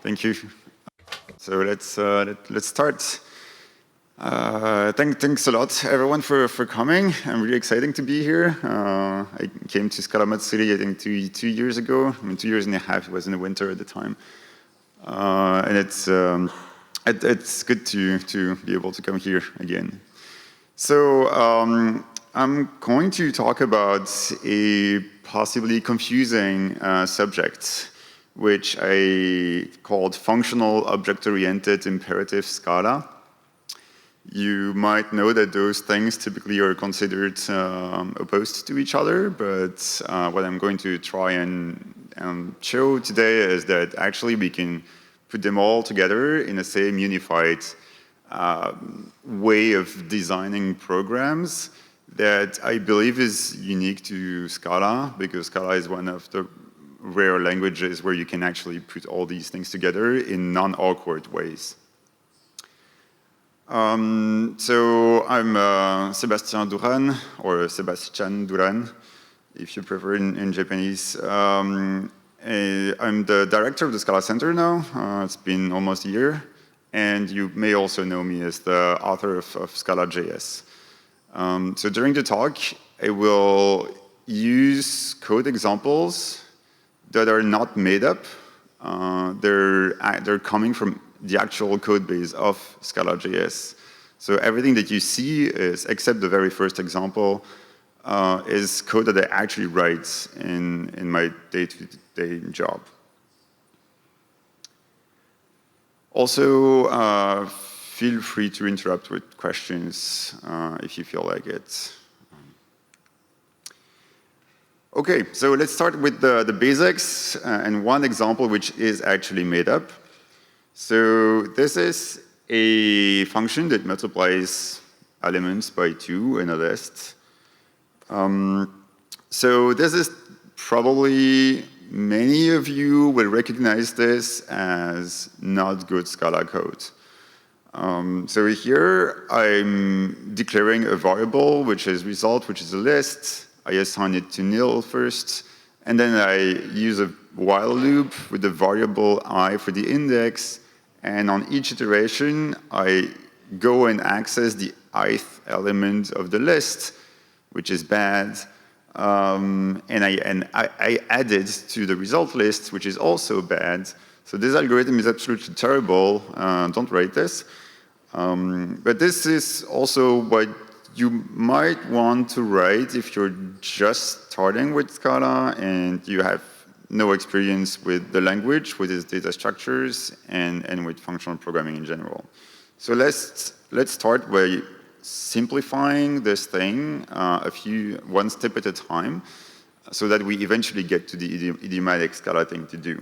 Thank you. So let's start. Thanks a lot, everyone, for coming. I'm really excited to be here. I came to ScalaMatsuri, I think, two years ago. I mean, 2 years and a half. It was in the winter at the time, and it's good to be able to come here again. So I'm going to talk about a possibly confusing subject, which I called functional object-oriented imperative Scala. You might know that those things typically are considered opposed to each other, but what I'm going to try and show today is that actually we can put them all together in the same unified way of designing programs that I believe is unique to Scala, because Scala is one of the rare languages where you can actually put all these things together in non-awkward ways. So I'm Sébastien Doeraene, or Sébastien Doeraene, if you prefer in Japanese. I'm the director of the Scala Center now. It's been almost a year. And you may also know me as the author of Scala.js. So during the talk, I will use code examples that are not made up. They're coming from the actual code base of Scala.js. So everything that you see is, except the very first example, is code that I actually write in my day-to-day job. Also, feel free to interrupt with questions if you feel like it. Okay, so let's start with the basics and one example which is actually made up. So this is a function that multiplies elements by 2 in a list. So this is probably, many of you will recognize this as not good Scala code. So here I'm declaring a variable which is result, which is a list. I assign it to nil first, and then I use a while loop with the variable I for the index. And on each iteration, I go and access the ith element of the list, which is bad. And I add it to the result list, which is also bad. So this algorithm is absolutely terrible. Don't write this. But this is also what you might want to write if you're just starting with Scala and you have no experience with the language, with its data structures, and with functional programming in general. So let's start by simplifying this thing one step at a time, so that we eventually get to the idiomatic Scala thing to do.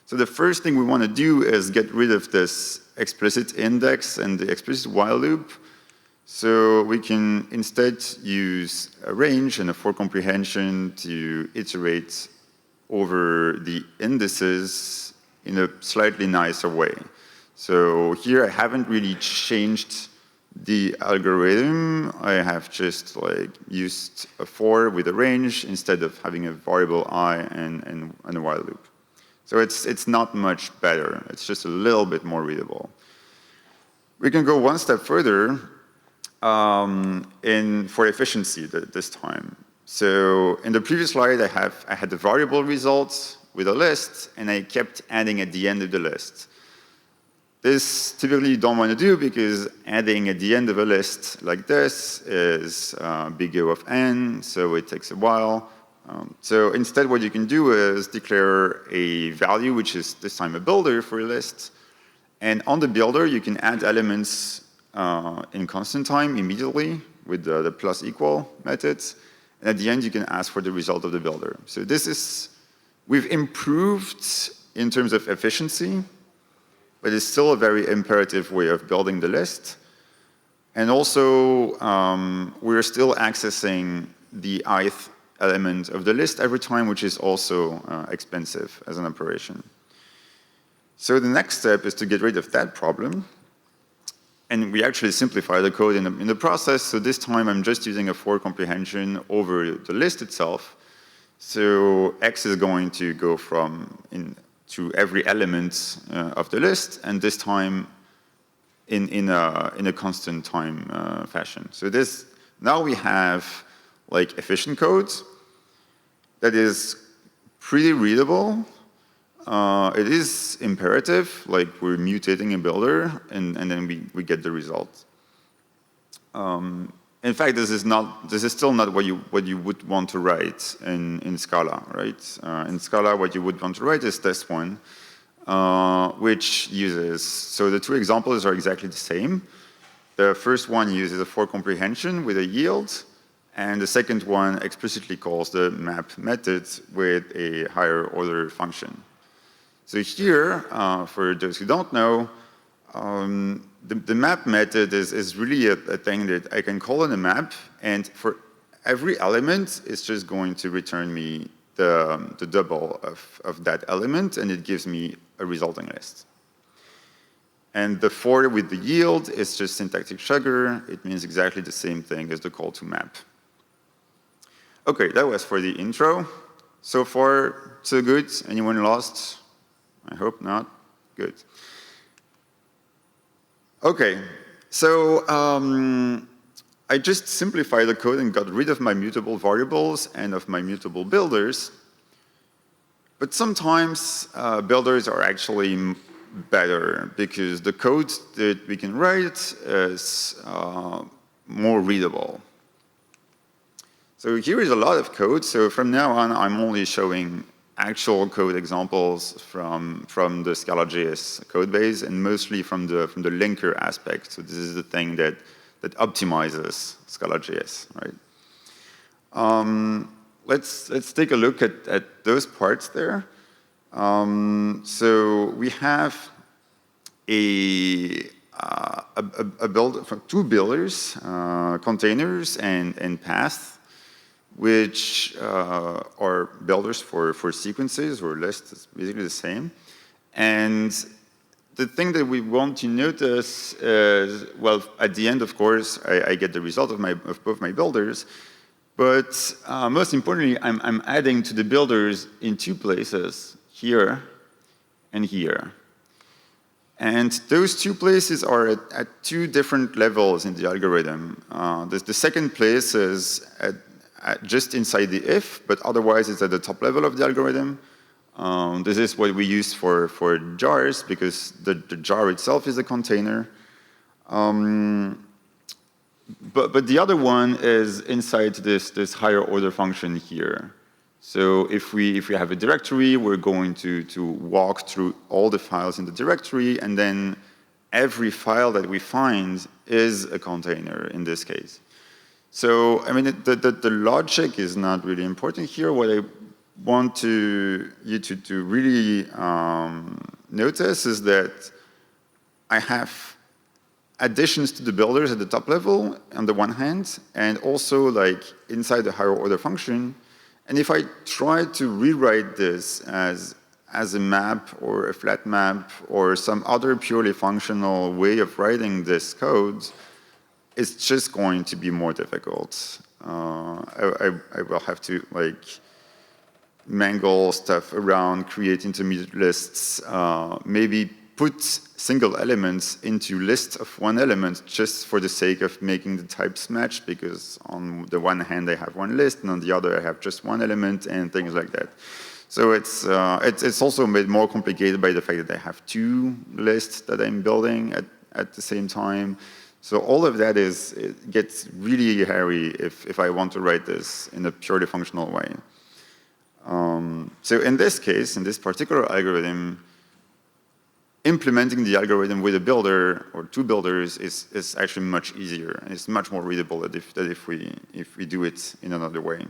So the first thing we want to do is get rid of this explicit index and the explicit while loop. So we can instead use a range and a for comprehension to iterate over the indices in a slightly nicer way. So here I haven't really changed the algorithm. I have just used a for with a range instead of having a variable I and a while loop. So it's not much better. It's just a little bit more readable. We can go one step further for efficiency this time. So in the previous slide, I had the variable results with a list, and I kept adding at the end of the list. This typically you don't want to do, because adding at the end of a list like this is big O of n, so it takes a while. So instead what you can do is declare a value, which is this time a builder for a list. And on the builder, you can add elements in constant time immediately with the plus equal methods. And at the end, you can ask for the result of the builder. So we've improved in terms of efficiency, but it's still a very imperative way of building the list. And also, we're still accessing the ith element of the list every time, which is also expensive as an operation. So the next step is to get rid of that problem. And we actually simplify the code in the process. So this time I'm just using a for comprehension over the list itself. So x is going to go from to every element of the list, and this time in a constant time fashion. So now we have like efficient code that is pretty readable. It is imperative, like we're mutating a builder, and then we get the result. In fact, this is still not what you would want to write in Scala, right? In Scala, what you would want to write is this one, which uses, so the two examples are exactly the same. The first one uses a for comprehension with a yield, and the second one explicitly calls the map method with a higher order function. So here, for those who don't know, the map method is really a thing that I can call in a map, and for every element, it's just going to return me the double of that element, and it gives me a resulting list. And the for with the yield is just syntactic sugar. It means exactly the same thing as the call to map. Okay, that was for the intro. So far, so good. Anyone lost? I hope not. Good. Okay, so I just simplified the code and got rid of my mutable variables and of my mutable builders. But sometimes builders are actually better because the code that we can write is more readable. So here is a lot of code. So from now on, I'm only showing actual code examples from the Scala.js code base, and mostly from the linker aspect. So this is the thing that optimizes Scala.js, right? Let's take a look at those parts there. So we have a build from two builders, containers and path, which are builders for sequences or lists. It's basically the same. And the thing that we want to notice is, well, at the end, of course, I get the result of both my builders. But most importantly, I'm adding to the builders in two places, here and here. And those two places are at two different levels in the algorithm. The second place is just inside the if, but otherwise it's at the top level of the algorithm. This is what we use for jars, because the jar itself is a container. But the other one is inside this higher order function here. So if we have a directory, we're going to walk through all the files in the directory, and then every file that we find is a container in this case. So, I mean, the logic is not really important here. What I want you to really notice is that I have additions to the builders at the top level on the one hand, and also like inside the higher order function. And if I try to rewrite this as a map or a flat map or some other purely functional way of writing this code, it's just going to be more difficult. I will have to like mangle stuff around, create intermediate lists, maybe put single elements into lists of one element just for the sake of making the types match, because on the one hand I have one list and on the other I have just one element and things like that. So it's also made more complicated by the fact that I have two lists that I'm building at the same time. So all of that it gets really hairy if I want to write this in a purely functional way. So in this case, in this particular algorithm, implementing the algorithm with a builder or two builders is actually much easier, and it's much more readable than if we do it in another way.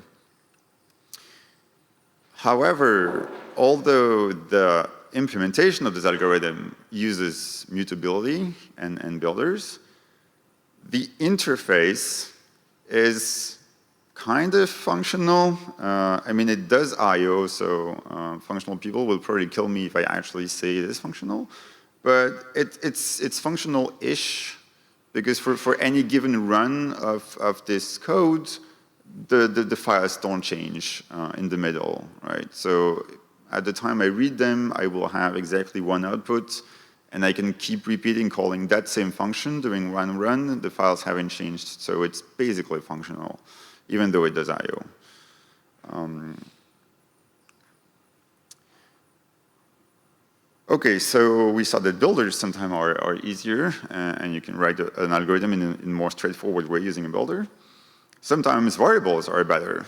However, although the implementation of this algorithm uses mutability and builders, the interface is kind of functional. I mean, it does I/O, so functional people will probably kill me if I actually say it is functional. But it's functional-ish, because for any given run of this code, the files don't change in the middle, right? So At the time I read them, I will have exactly one output, and I can keep repeating calling that same function during one run. The files haven't changed, so it's basically functional, even though it does I/O. Okay, so we saw that builders sometimes are easier, and you can write an algorithm in a more straightforward way using a builder. Sometimes variables are better.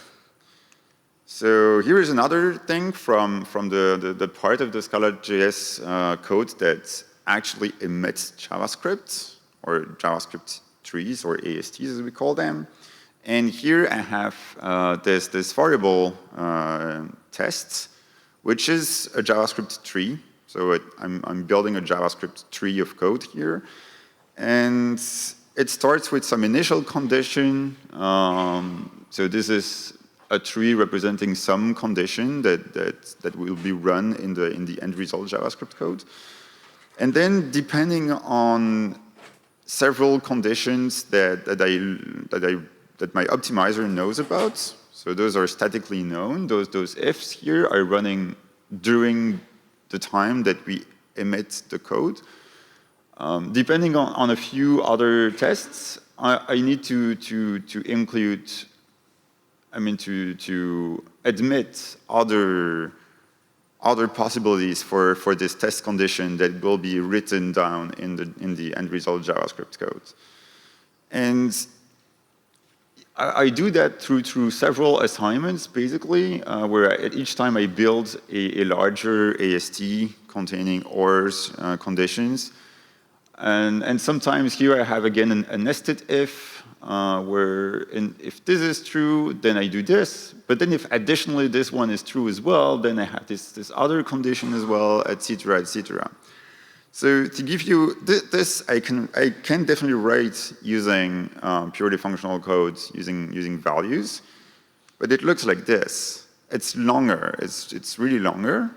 So here is another thing from the part of the Scala.js code that actually emits JavaScript, or JavaScript trees, or ASTs as we call them. And here I have this variable test, which is a JavaScript tree. So I'm building a JavaScript tree of code here. And it starts with some initial condition. So this is a tree representing some condition that will be run in the end result JavaScript code. And then depending on several conditions that my optimizer knows about, so those are statically known, those ifs here are running during the time that we emit the code. Depending on a few other tests, I need to include, to admit other possibilities for this test condition that will be written down in the end result JavaScript code. And I do that through several assignments, basically, where at each time I build a larger AST containing ORs conditions. And sometimes here I have, again, a nested if, where if this is true, then I do this. But then if additionally this one is true as well, then I have this other condition as well, etc., etc. So to give you this, I can definitely write using purely functional code using values, but it looks like this. It's longer. It's really longer,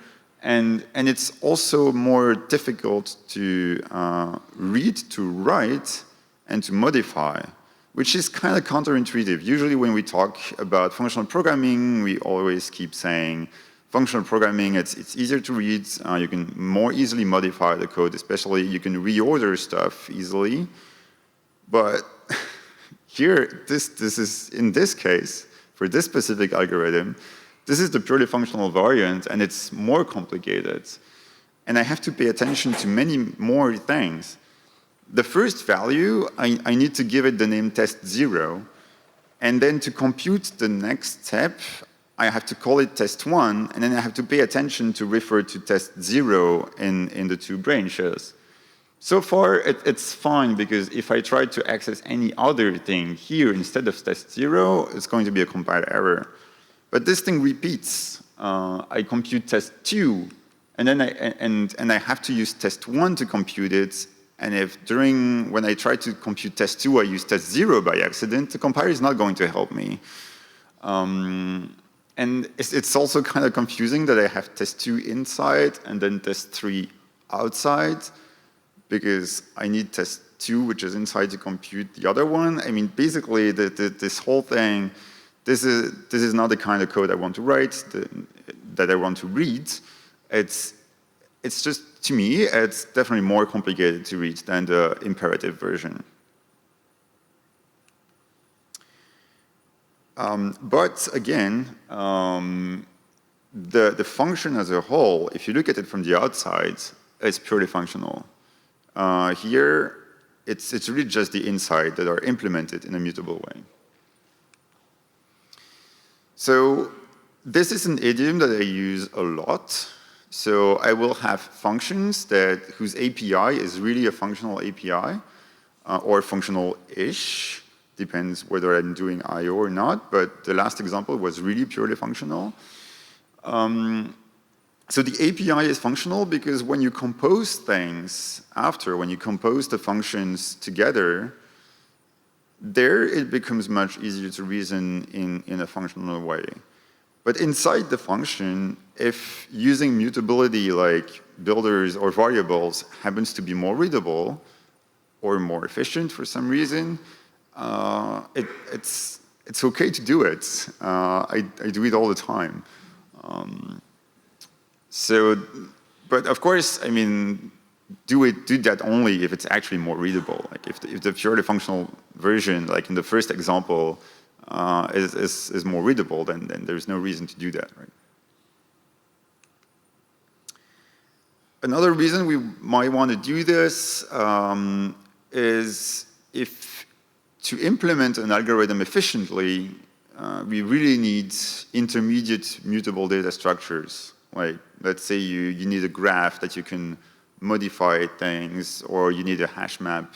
and it's also more difficult to read, to write, and to modify, which is kind of counterintuitive. Usually when we talk about functional programming, we always keep saying, functional programming, it's easier to read, you can more easily modify the code, especially you can reorder stuff easily. But here, this is, in this case, for this specific algorithm, this is the purely functional variant, and it's more complicated. And I have to pay attention to many more things. The first value, I need to give it the name test0, and then to compute the next step, I have to call it test1, and then I have to pay attention to refer to test0 in the two branches. So far, it's fine, because if I try to access any other thing here instead of test0, it's going to be a compile error. But this thing repeats. I compute test2, and then I have to use test1 to compute it, and if when I try to compute test2, I use test0 by accident, the compiler is not going to help me. And it's also kind of confusing that I have test2 inside and then test3 outside, because I need test2, which is inside, to compute the other one. I mean, basically, this whole thing, this is not the kind of code I want to write, that I want to read. It's just, to me, it's definitely more complicated to read than the imperative version. But again, the function as a whole, if you look at it from the outside, is purely functional. Here, it's really just the inside that are implemented in a mutable way. So this is an idiom that I use a lot. So I will have functions whose API is really a functional API, or functional-ish. Depends whether I'm doing I/O or not, but the last example was really purely functional. So the API is functional because when you compose things when you compose the functions together, there it becomes much easier to reason in a functional way. But inside the function, if using mutability like builders or variables happens to be more readable or more efficient for some reason, it's okay to do it. I do it all the time. So, but of course, I mean, do that only if it's actually more readable. Like if the purely functional version, like in the first example, is more readable, then there's no reason to do that, right? Another reason we might want to do this is if to implement an algorithm efficiently, we really need intermediate mutable data structures. Like, let's say you need a graph that you can modify things, or you need a hash map.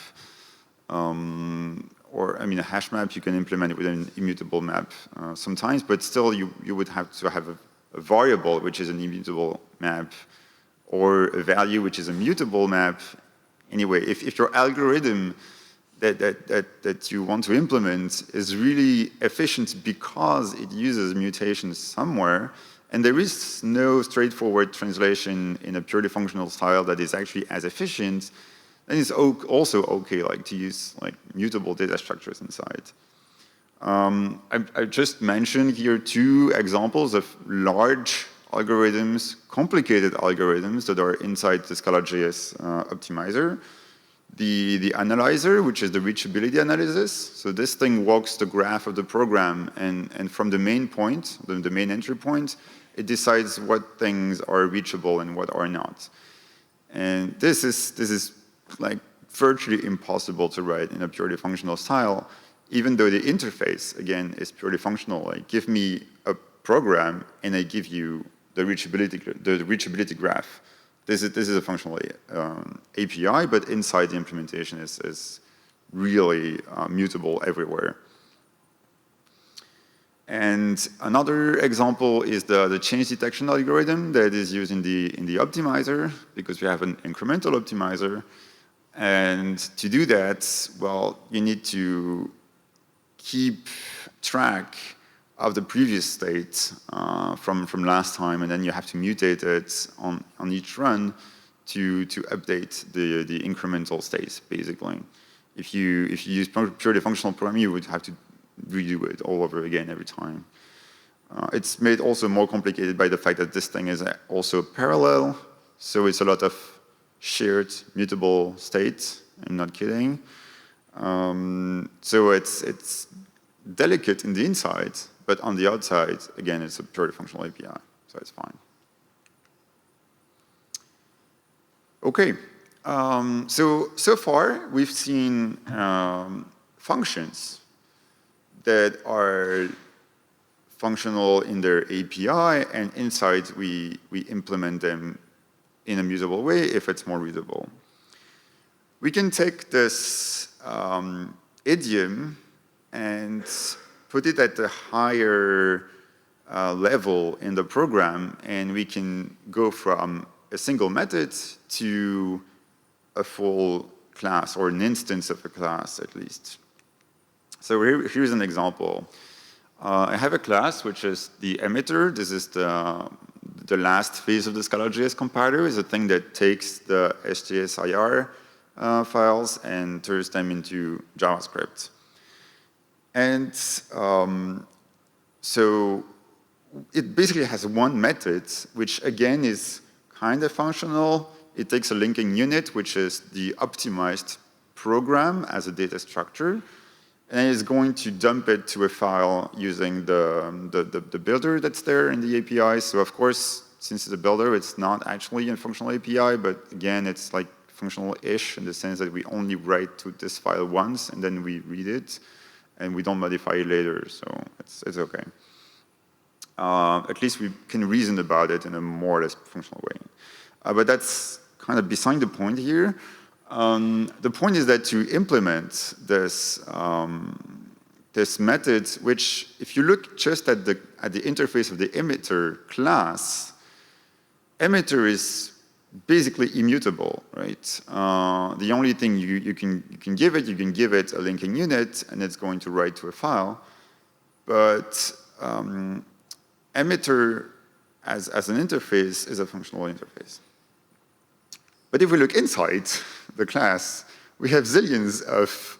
Or, I mean, a hash map you can implement with an immutable map sometimes, but still you would have to have a variable which is an immutable map, or a value which is a mutable map. Anyway, if your algorithm that you want to implement is really efficient because it uses mutations somewhere, and there is no straightforward translation in a purely functional style that is actually as efficient, then it's also okay, like, to use like mutable data structures inside. I just mentioned here two examples of large algorithms, complicated algorithms that are inside the Scala.js optimizer. The analyzer, which is the reachability analysis. So this thing walks the graph of the program, and from the main point, the main entry point, it decides what things are reachable and what are not. And this is like virtually impossible to write in a purely functional style, even though the interface, again, is purely functional. Like, give me a program and I give you the reachability graph. This is a functional API, but inside the implementation is really mutable everywhere. And another example is the change detection algorithm that is used in the optimizer, because we have an incremental optimizer. And to do that, well, you need to keep track of the previous state from last time, and then you have to mutate it on each run to update the incremental states, basically. If you use purely functional programming, you would have to redo it all over again every time. It's made also more complicated by the fact that this thing is also parallel, so it's a lot of shared mutable states. I'm not kidding. So it's delicate in the inside, but on the outside, again, it's a purely functional API, so it's fine. Okay, so far we've seen functions that are functional in their API, and inside we implement them in a mutable way if it's more readable. We can take this idiom and put it at a higher level in the program, and we can go from a single method to a full class, or an instance of a class at least. So here's an example. I have a class which is the emitter. This is the last phase of the Scala.js compiler. Is a thing that takes the SJSIR files and turns them into JavaScript. And so it basically has one method, which again is kind of functional. It takes a linking unit, which is the optimized program as a data structure, and it's going to dump it to a file using the builder that's there in the API. So of course, since it's a builder, it's not actually a functional API, but again, it's like functional-ish in the sense that we only write to this file once, and then we read it, and we don't modify it later, so it's okay. At least we can reason about it in a more or less functional way. But that's kind of beside the point here. The point is that to implement this, this method, which if you look just at the interface of the emitter class, emitter is basically immutable, right? The only thing you can give it a linking unit, and it's going to write to a file. But emitter as an interface is a functional interface. But if we look inside the class, we have zillions of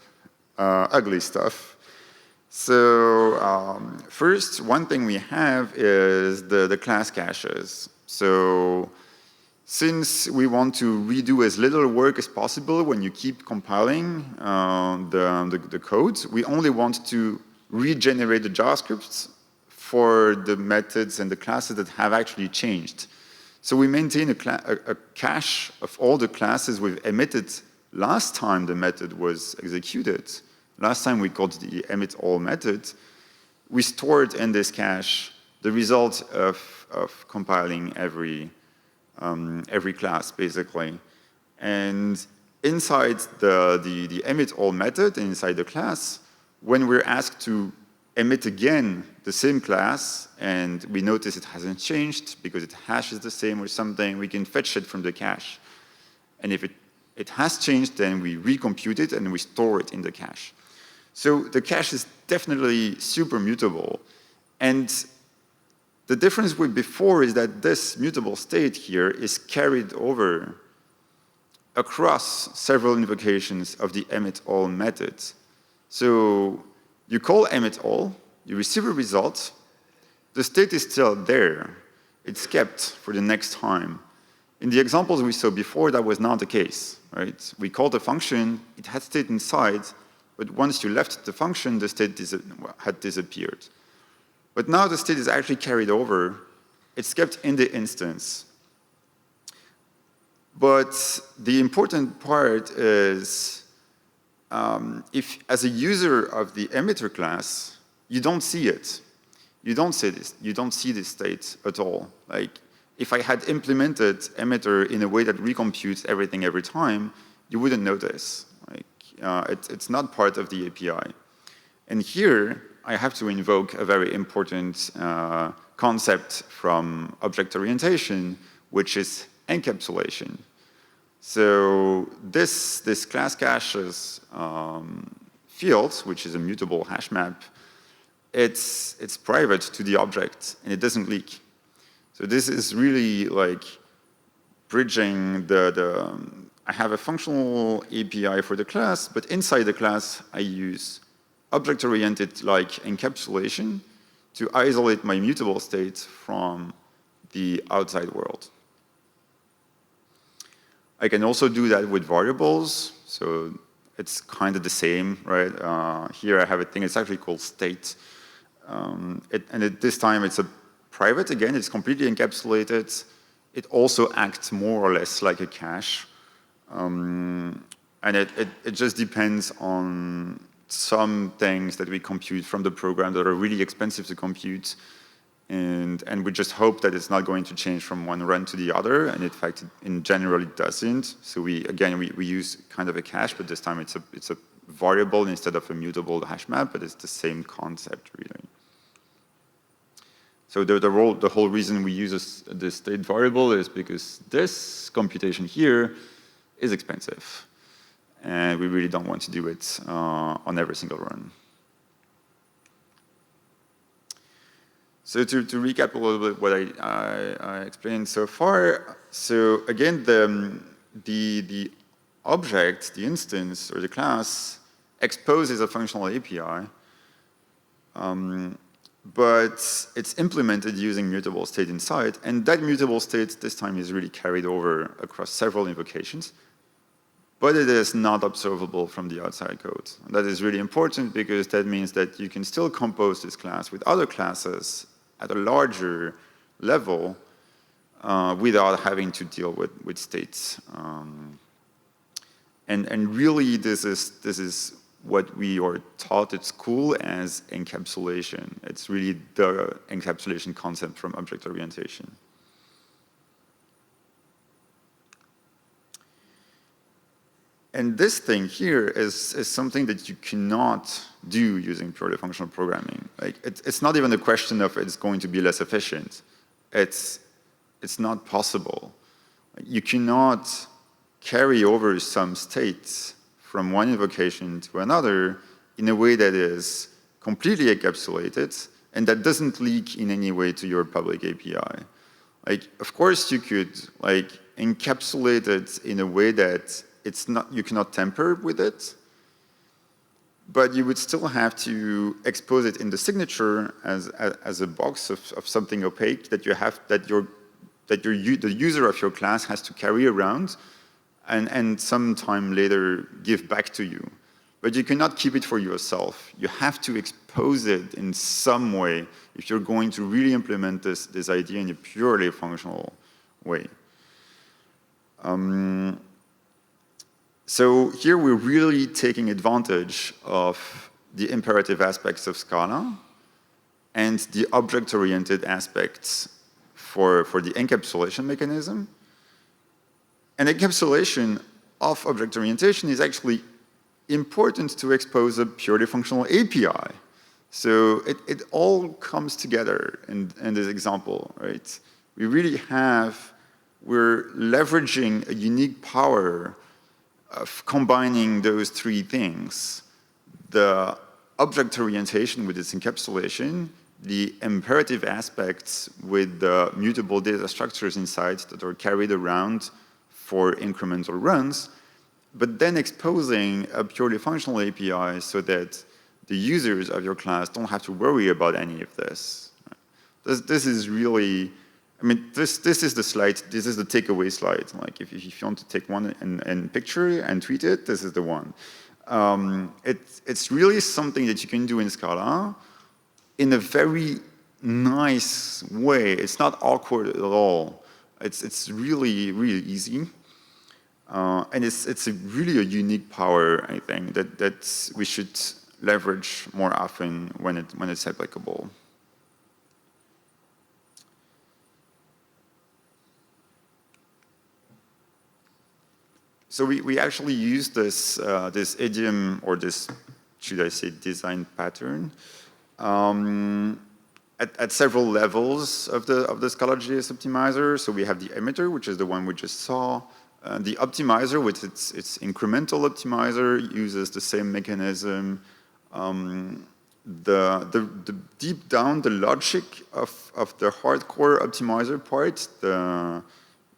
ugly stuff. So first, one thing we have is the class caches. So Since we want to redo as little work as possible when you keep compiling the code, we only want to regenerate the JavaScript for the methods and the classes that have actually changed. So we maintain a cache of all the classes we've emitted last time the method was executed. Last time we called the emit all method. We stored in this cache the result of compiling every class, basically. And inside the emit all method, inside the class, when we're asked to emit again the same class, and we notice it hasn't changed because its hash is the same or something, we can fetch it from the cache. And if it has changed, then we recompute it and we store it in the cache. So the cache is definitely super mutable. And the difference with before is that this mutable state here is carried over across several invocations of the emit all method. So you call emit all, you receive a result, the state is still there. It's kept for the next time. In the examples we saw before, that was not the case, right? We called a function, it had state inside, but once you left the function, the state had disappeared. But now the state is actually carried over. It's kept in the instance. But the important part is if, as a user of the emitter class, you don't see it. You don't see this. You don't see this state at all. Like, if I had implemented emitter in a way that recomputes everything every time, you wouldn't notice. Like, it's not part of the API. And here, I have to invoke a very important concept from object orientation, which is encapsulation. So this class caches field, which is a mutable hash map, it's private to the object, and it doesn't leak. So this is really like bridging I have a functional API for the class, but inside the class, I use object-oriented like encapsulation to isolate my mutable state from the outside world. I can also do that with variables, so it's kind of the same, right? Here I have a thing, it's actually called state. This time it's a private, again, it's completely encapsulated. It also acts more or less like a cache. And it just depends on some things that we compute from the program that are really expensive to compute. And we just hope that it's not going to change from one run to the other. And in fact, in general, it doesn't. So we use kind of a cache, but this time it's a variable instead of a mutable hash map, but it's the same concept, really. So the whole reason we use this state variable is because this computation here is expensive. And we really don't want to do it on every single run. So to recap a little bit what I explained so far, so again, the object, the instance, or the class exposes a functional API, but it's implemented using mutable state inside, and that mutable state this time is really carried over across several invocations, but it is not observable from the outside code. And that is really important because that means that you can still compose this class with other classes at a larger level without having to deal with states. And really, this is what we are taught at school as encapsulation. It's really the encapsulation concept from object orientation. And this thing here is something that you cannot do using purely functional programming. Like it's not even a question of it's going to be less efficient. It's not possible. You cannot carry over some states from one invocation to another in a way that is completely encapsulated and that doesn't leak in any way to your public API. Like, of course, you could like encapsulate it in a way that you cannot tamper with it, but you would still have to expose it in the signature as a box of something opaque that that the user of your class has to carry around and sometime later give back to you. But you cannot keep it for yourself. You have to expose it in some way if you're going to really implement this idea in a purely functional way. So here we're really taking advantage of the imperative aspects of Scala and the object-oriented aspects for the encapsulation mechanism. And encapsulation of object orientation is actually important to expose a purely functional API. So it all comes together in this example, right? We're leveraging a unique power of combining those three things: the object orientation with its encapsulation, the imperative aspects with the mutable data structures inside that are carried around for incremental runs, but then exposing a purely functional API so that the users of your class don't have to worry about any of this. This is really, I mean, this is the slide, this is the takeaway slide. Like if you want to take one and picture and tweet it, this is the one. It's really something that you can do in Scala in a very nice way. It's not awkward at all. It's really, really easy. And it's really a unique power, I think, that we should leverage more often when it's applicable. So we actually use this idiom, or this, should I say, design pattern, at several levels of the Scala.js optimizer. So we have the emitter, which is the one we just saw. The optimizer, with its incremental optimizer, uses the same mechanism. The deep down, the logic of the hardcore optimizer part,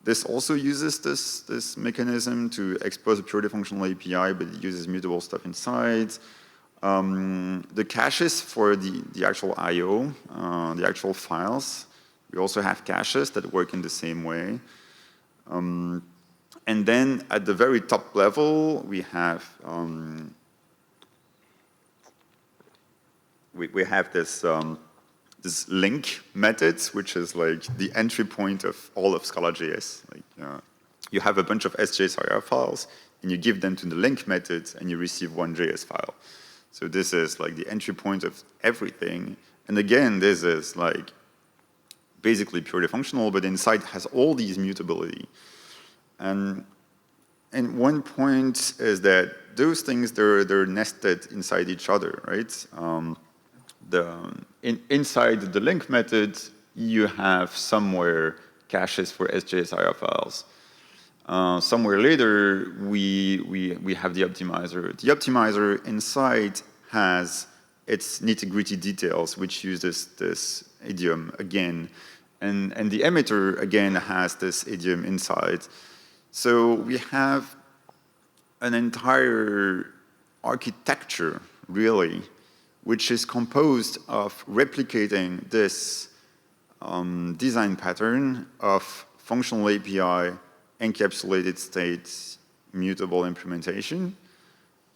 this also uses this mechanism to expose a purely functional API, but it uses mutable stuff inside. The caches for the actual I/O, the actual files, we also have caches that work in the same way. And then at the very top level, we have this link methods, which is like the entry point of all of Scala.js. Like, you have a bunch of SJSIR files, and you give them to the link method, and you receive one JS file. So this is like the entry point of everything. And again, this is like basically purely functional, but inside has all these mutability. And one point is that those things, they're nested inside each other, right? Inside the link method, you have somewhere caches for SJSIR files. Somewhere later, we have the optimizer. The optimizer inside has its nitty-gritty details, which uses this idiom again. And the emitter, again, has this idiom inside. So we have an entire architecture, really, which is composed of replicating this design pattern of functional API, encapsulated state, mutable implementation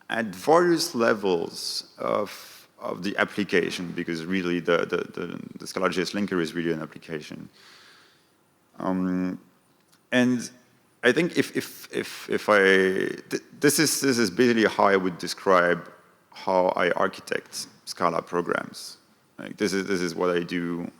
at various levels of the application, because really the Scala.js linker is really an application. And I think this is basically how I would describe how I architect Scala programs. Like this is what I do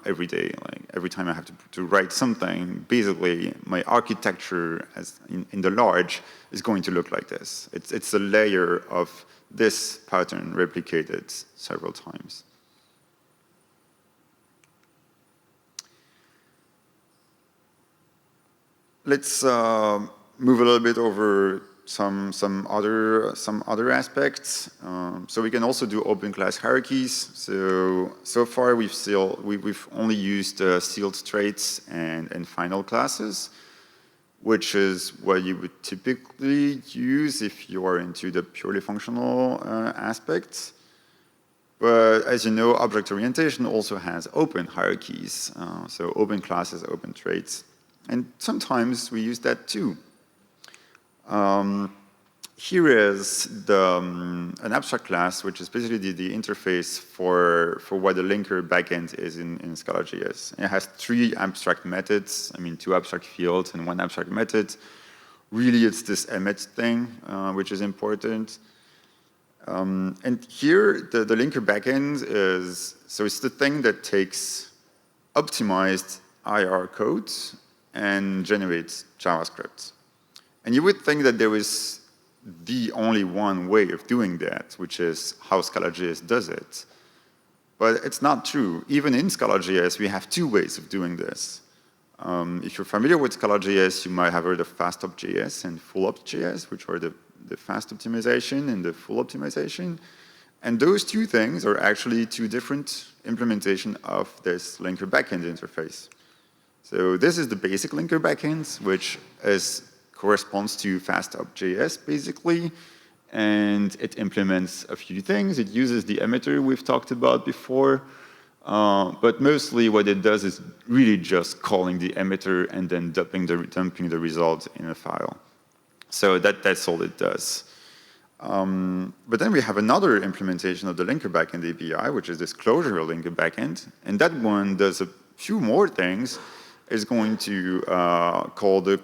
every day. Like every time I have to write something, basically my architecture in the large is going to look like this. It's a layer of this pattern replicated several times. Let's move a little bit over some other aspects. So we can also do open class hierarchies. So far we've only used sealed traits and final classes, which is what you would typically use if you are into the purely functional aspects. But as you know, object orientation also has open hierarchies. So open classes, open traits. And sometimes we use that too. Here is an abstract class, which is basically the interface for what the linker backend is in Scala.js. It has 3 abstract methods, 2 abstract fields and 1 abstract method. Really, it's this emit thing, which is important. And here, the linker backend is, so it's the thing that takes optimized IR code and generates JavaScript. And you would think that there is the only one way of doing that, which is how Scala.js does it. But it's not true. Even in Scala.js, we have 2 ways of doing this. If you're familiar with Scala.js, you might have heard of fast-op.js and full-op.js, which are the fast optimization and the full optimization. And those 2 things are actually 2 different implementations of this linker backend interface. So this is the basic linker backend, which corresponds to fast-op.js, basically. And it implements a few things. It uses the emitter we've talked about before. But mostly what it does is really just calling the emitter and then dumping the result in a file. So that's all it does. But then we have another implementation of the linker backend API, which is this closure linker backend. And that one does a few more things. It's going to call the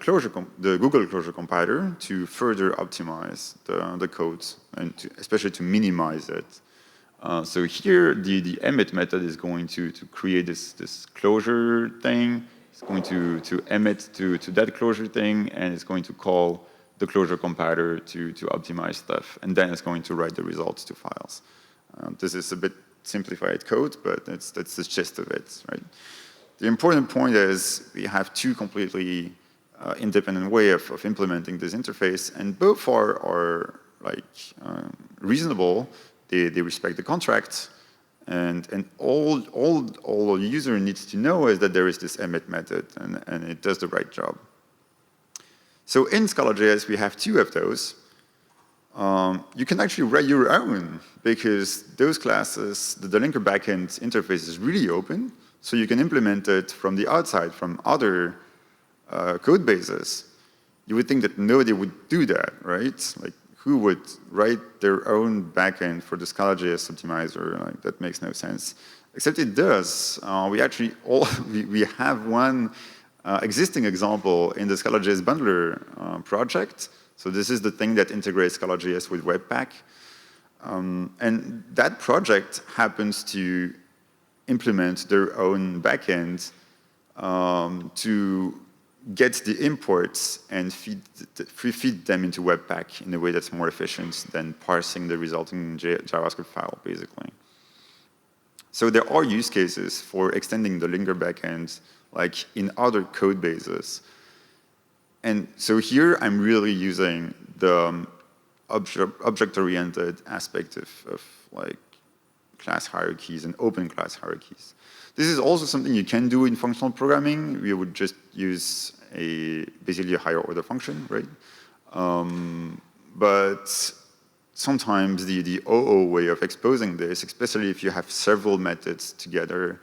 Google closure compiler to further optimize the code, and especially to minimize it. So here, the emit method is going to create this closure thing. It's going to emit to that closure thing, and it's going to call the closure compiler to optimize stuff. And then it's going to write the results to files. This is a bit simplified code, but that's the gist of it, right? The important point is we have 2 completely independent ways of implementing this interface, and both are reasonable. They respect the contract, and all a user needs to know is that there is this emit method, and it does the right job. So in Scala.js, we have 2 of those. You can actually write your own, because those classes, the linker backend interface is really open, so you can implement it from the outside, from other code bases. You would think that nobody would do that, right? Like, who would write their own backend for the Scala.js optimizer? Like, that makes no sense. Except it does. We have one existing example in the Scala.js bundler project. So this is the thing that integrates Scala.js with Webpack. And that project happens to implement their own backend to get the imports and feed them into Webpack in a way that's more efficient than parsing the resulting JavaScript file, basically. So there are use cases for extending the linker backend, like in other code bases. And so here I'm really using the object-oriented aspect of like class hierarchies and open class hierarchies. This is also something you can do in functional programming. We would just use basically a higher order function, right? But sometimes the OO way of exposing this, especially if you have several methods together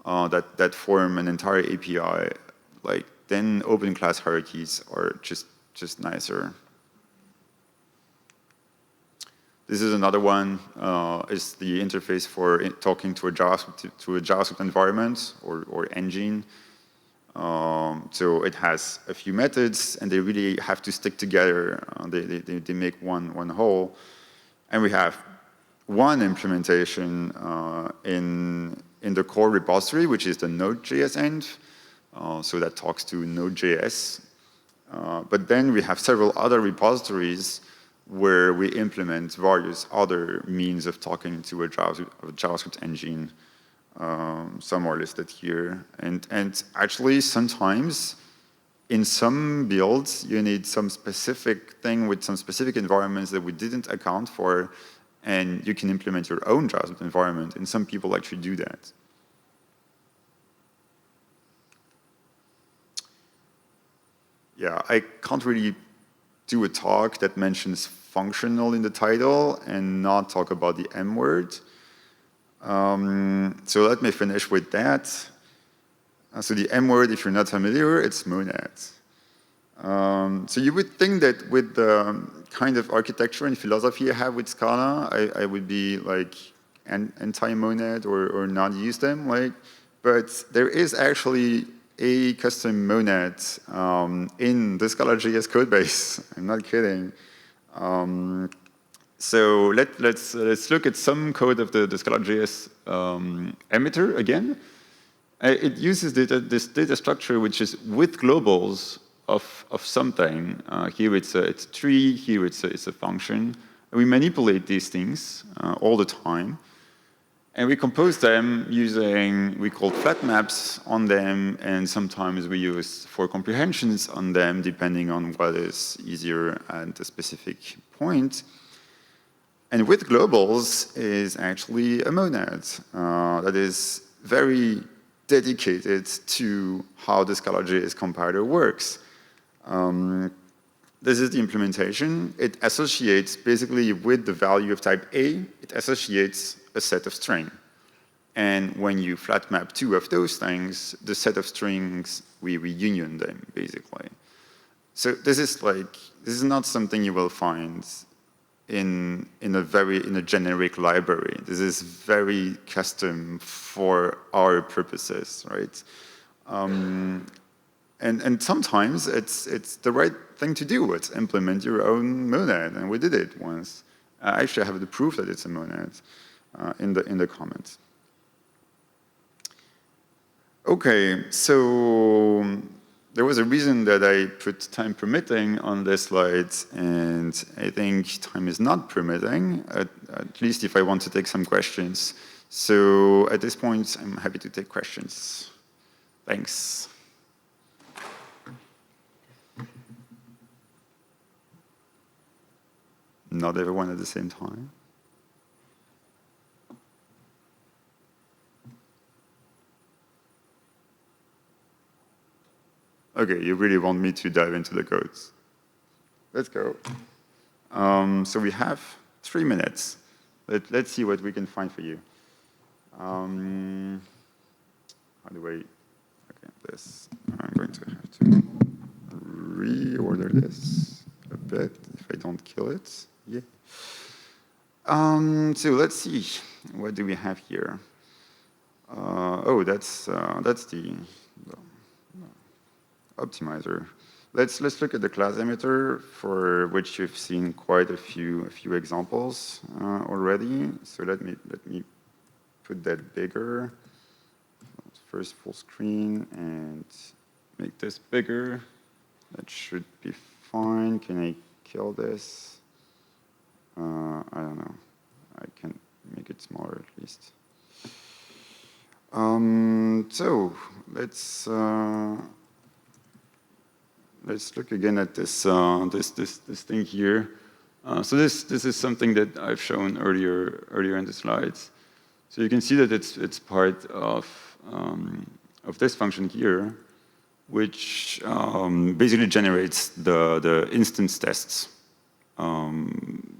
that form an entire API, then open class hierarchies are just nicer. This is another one, is the interface for talking to a JavaScript environment or engine. So it has a few methods, and they really have to stick together. They make one whole. And we have one implementation in the core repository, which is the Node.js end. So that talks to Node.js. But then we have several other repositories where we implement various other means of talking to a JavaScript engine. Some are listed here. And actually, sometimes, in some builds, you need some specific thing with some specific environments that we didn't account for, and you can implement your own JavaScript environment, and some people actually do that. Yeah, I can't really do a talk that mentions functional in the title and not talk about the M word. So let me finish with that. So the M word, if you're not familiar, it's monads. So you would think that with the kind of architecture and philosophy I have with Scala, I would be like anti-monad or not use them, like, but there is actually a custom monad in the Scala.js codebase. I'm not kidding. So let's look at some code of the Scala.js emitter again. It uses this data structure which is with globals of something. Here it's a tree, here it's a function. And we manipulate these things all the time. And we compose them using, we call flat maps on them, and sometimes we use for comprehensions on them, depending on what is easier at a specific point. And with globals is actually a monad that is very dedicated to how the Scala.js compiler works. This is the implementation. It associates basically with the value of type A, it associates a set of string. And when you flat map two of those things, the set of strings, we reunion them basically. So this is not something you will find in a generic library. This is very custom for our purposes, right? And sometimes it's the right thing to do. It's implement your own monad, and we did it once. Actually, I have the proof that it's a monad in the comments. Okay, so there was a reason that I put time permitting on this slide, and I think time is not permitting, at least if I want to take some questions. So at this point, I'm happy to take questions. Thanks. Not everyone at the same time. Okay, you really want me to dive into the codes. Let's go. So we have 3 minutes. Let's see what we can find for you. How do I, okay, this. I'm going to have to reorder this a bit if I don't kill it. Yeah. So let's see, what do we have here? Oh, that's the optimizer. Let's look at the class emitter, for which you've seen quite a few examples already. So let me put that bigger. First full screen and make this bigger. That should be fine. Can I kill this? I don't know. I can make it smaller at least. So let's look again at this this thing here. So this is something that I've shown earlier in the slides. So you can see that it's part of this function here, which basically generates the instance tests.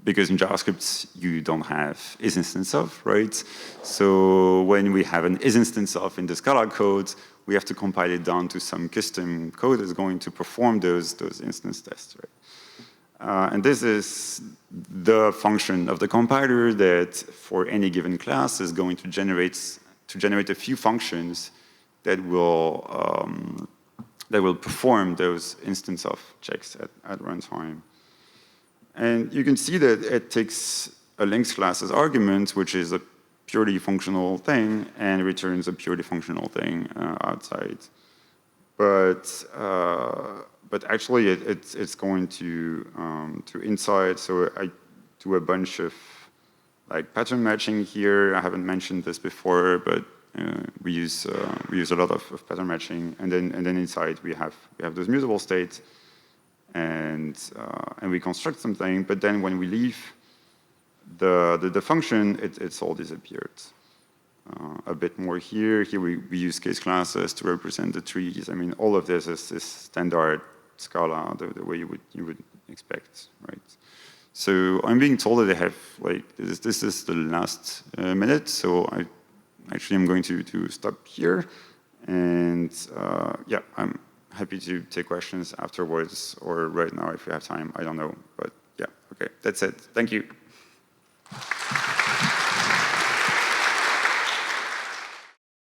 Because in JavaScript you don't have isInstance of, right? So when we have an isInstance of in the Scala code, we have to compile it down to some custom code that's going to perform those instance tests, right? And this is the function of the compiler that for any given class is going to generate a few functions that will perform those instance of checks at runtime. And you can see that it takes a links class as argument, which is a purely functional thing, and returns a purely functional thing outside. But actually, it's going to inside. So I do a bunch of like pattern matching here. I haven't mentioned this before, but we use a lot of pattern matching, and then inside we have those mutable states. And we construct something, but then when we leave the function, it's all disappeared. A bit more here. Here we use case classes to represent the trees. I mean, all of this is standard Scala, the way you would expect, right? So I'm being told that I have, like, this is the last minute, so I'm going to stop here. And yeah, I'm happy to take questions afterwards or right now if you have time, I don't know. But yeah, okay, that's it. Thank you.